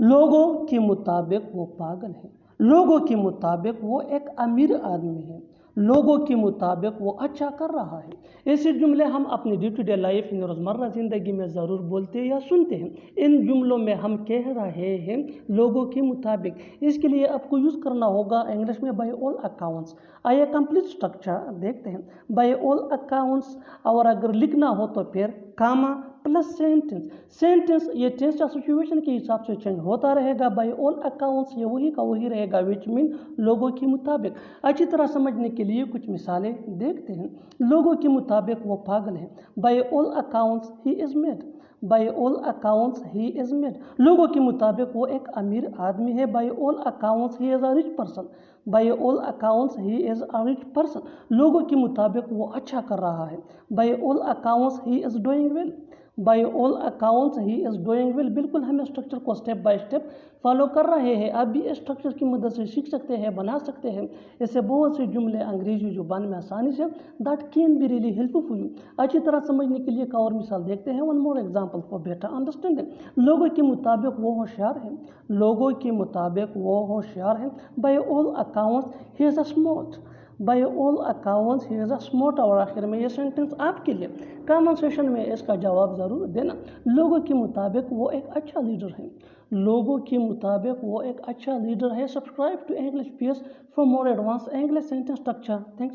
लोगों के मुताबिक वो पागल है, लोगों के मुताबिक वो एक अमीर आदमी है, लोगों के मुताबिक वो अच्छा कर रहा है। ऐसे जुमले हम अपनी डे टू डे लाइफ इन रोज़मर्रा ज़िंदगी में ज़रूर बोलते हैं या सुनते हैं। इन जुमलों में हम कह रहे हैं लोगों के मुताबिक। इसके लिए आपको यूज़ करना होगा इंग्लिश में बाय ऑल अकाउंट्स। आइए कंप्लीट स्ट्रक्चर देखते हैं। बाय ऑल अकाउंट्स, और अगर लिखना हो तो फिर कामा प्लस सेंटेंस। सेंटेंस ये टेंस या सिचुएशन के हिसाब से चेंज होता रहेगा। बाय ऑल अकाउंट्स ये वही का वही रहेगा, विच मीन लोगों के मुताबिक। अच्छी तरह समझने के लिए कुछ मिसालें देखते हैं। लोगों के मुताबिक वो पागल है। By all accounts he is mad, by all accounts he is mad. लोगों के मुताबिक वो एक अमीर आदमी है। By all accounts he is a rich person, by all accounts he is a rich person. लोगों के मुताबिक वो अच्छा कर रहा है। By all accounts he is doing well, by all accounts he is doing well. बिल्कुल हम स्ट्रक्चर को स्टेप बाय स्टेप फॉलो कर रहे हैं। आप भी इस स्ट्रक्चर की मदद से सीख सकते हैं, बना सकते हैं। ऐसे बहुत से जुमले अंग्रेजी जुबान में आसानी say that can be really helpful for you. अच्छी तरह समझने के लिए एक और मिसाल देखते हैं। One more example for better understanding. लोगों के मुताबिक वो होशियार है, लोगों के मुताबिक वो होशियार है। By all accounts he is a smart, by all accounts he is a smart. और आखिर में ये सेंटेंस आपके लिए, कमेंट सेक्शन में इसका जवाब ज़रूर देना। लोगों के मुताबिक वो एक अच्छा लीडर है, लोगों के मुताबिक वो एक अच्छा लीडर है। Subscribe to English PS for more advance English sentence structure. Thanks.